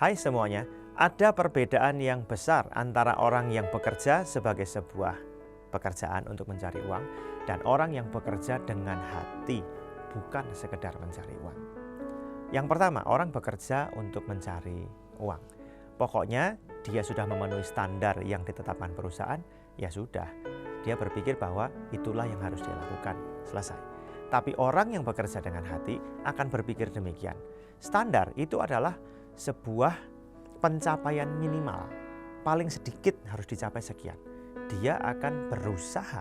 Hai semuanya, ada perbedaan yang besar antara orang yang bekerja sebagai sebuah pekerjaan untuk mencari uang dan orang yang bekerja dengan hati, bukan sekedar mencari uang. Yang pertama, orang bekerja untuk mencari uang. Pokoknya dia sudah memenuhi standar yang ditetapkan perusahaan, ya sudah. Dia berpikir bahwa itulah yang harus dia lakukan, selesai. Tapi orang yang bekerja dengan hati akan berpikir demikian. Standar itu adalah sebuah pencapaian minimal, paling sedikit harus dicapai sekian. Dia akan berusaha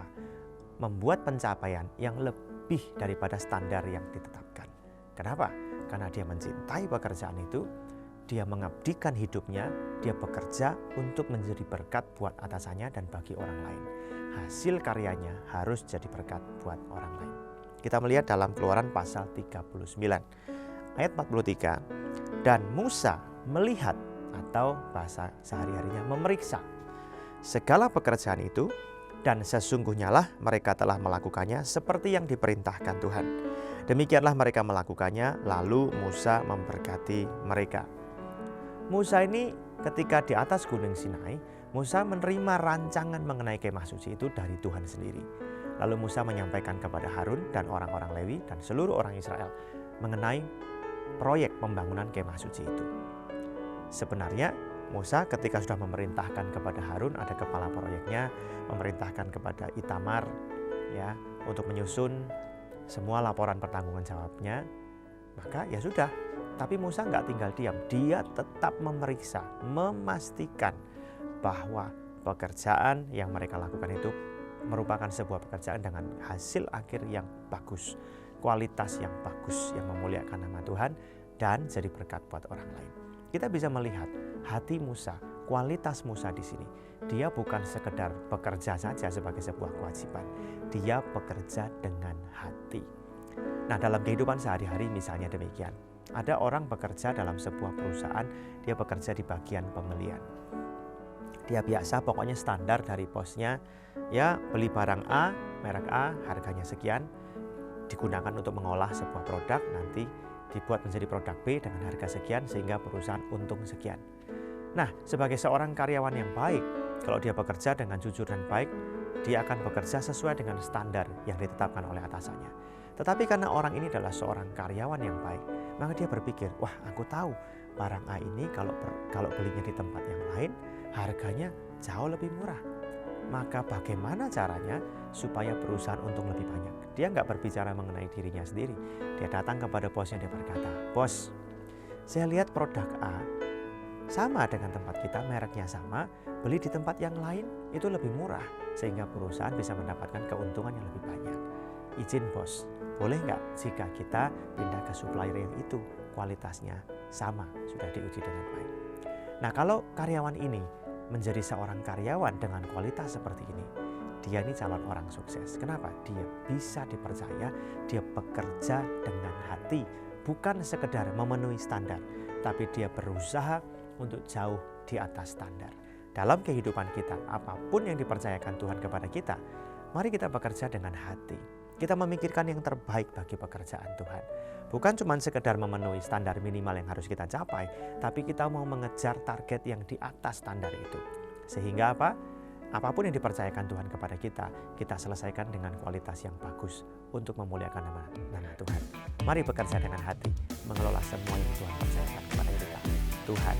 membuat pencapaian yang lebih daripada standar yang ditetapkan. Kenapa? Karena dia mencintai pekerjaan itu, dia mengabdikan hidupnya, dia bekerja untuk menjadi berkat buat atasannya dan bagi orang lain. Hasil karyanya harus jadi berkat buat orang lain. Kita melihat dalam Keluaran pasal 39 ayat 43. Dan Musa melihat, atau bahasa sehari-harinya memeriksa, segala pekerjaan itu, dan sesungguhnya lah mereka telah melakukannya seperti yang diperintahkan Tuhan. Demikianlah mereka melakukannya, lalu Musa memberkati mereka. Musa ini ketika di atas Gunung Sinai, Musa menerima rancangan mengenai kemah suci itu dari Tuhan sendiri. Lalu Musa menyampaikan kepada Harun dan orang-orang Lewi dan seluruh orang Israel mengenai proyek pembangunan kemah suci itu. Sebenarnya Musa ketika sudah memerintahkan kepada Harun, ada kepala proyeknya, memerintahkan kepada Itamar ya untuk menyusun semua laporan pertanggungan jawabnya, maka ya sudah. Tapi Musa nggak tinggal diam, dia tetap memeriksa, memastikan bahwa pekerjaan yang mereka lakukan itu merupakan sebuah pekerjaan dengan hasil akhir yang bagus, kualitas yang bagus, yang memuliakan nama Tuhan dan jadi berkat buat orang lain. Kita bisa melihat hati Musa, kualitas Musa di sini. Dia bukan sekedar bekerja saja sebagai sebuah kewajiban. Dia bekerja dengan hati. Nah, dalam kehidupan sehari-hari misalnya demikian. Ada orang bekerja dalam sebuah perusahaan, dia bekerja di bagian pembelian. Dia biasa pokoknya standar dari bosnya, ya beli barang A, merek A, harganya sekian, digunakan untuk mengolah sebuah produk, nanti dibuat menjadi produk B dengan harga sekian sehingga perusahaan untung sekian. Nah, sebagai seorang karyawan yang baik, kalau dia bekerja dengan jujur dan baik, dia akan bekerja sesuai dengan standar yang ditetapkan oleh atasannya. Tetapi karena orang ini adalah seorang karyawan yang baik, maka dia berpikir, wah aku tahu barang A ini kalau belinya di tempat yang lain, harganya jauh lebih murah. Maka bagaimana caranya supaya perusahaan untung lebih banyak? Dia nggak berbicara mengenai dirinya sendiri. Dia datang kepada bosnya, dia berkata, bos, saya lihat produk A sama dengan tempat kita, mereknya sama, beli di tempat yang lain itu lebih murah, sehingga perusahaan bisa mendapatkan keuntungan yang lebih banyak. Izin bos, boleh nggak jika kita pindah ke supplier yang itu kualitasnya sama, sudah diuji dengan baik. Nah, kalau karyawan ini menjadi seorang karyawan dengan kualitas seperti ini, dia ini calon orang sukses. Kenapa? Dia bisa dipercaya, dia bekerja dengan hati, bukan sekedar memenuhi standar, tapi dia berusaha untuk jauh di atas standar. Dalam kehidupan kita, apapun yang dipercayakan Tuhan kepada kita, mari kita bekerja dengan hati. Kita memikirkan yang terbaik bagi pekerjaan Tuhan. Bukan cuma sekedar memenuhi standar minimal yang harus kita capai, tapi kita mau mengejar target yang di atas standar itu. Sehingga apa? Apapun yang dipercayakan Tuhan kepada kita, kita selesaikan dengan kualitas yang bagus untuk memuliakan nama Tuhan. Mari bekerja dengan hati, mengelola semua yang Tuhan percayakan kepada kita. Tuhan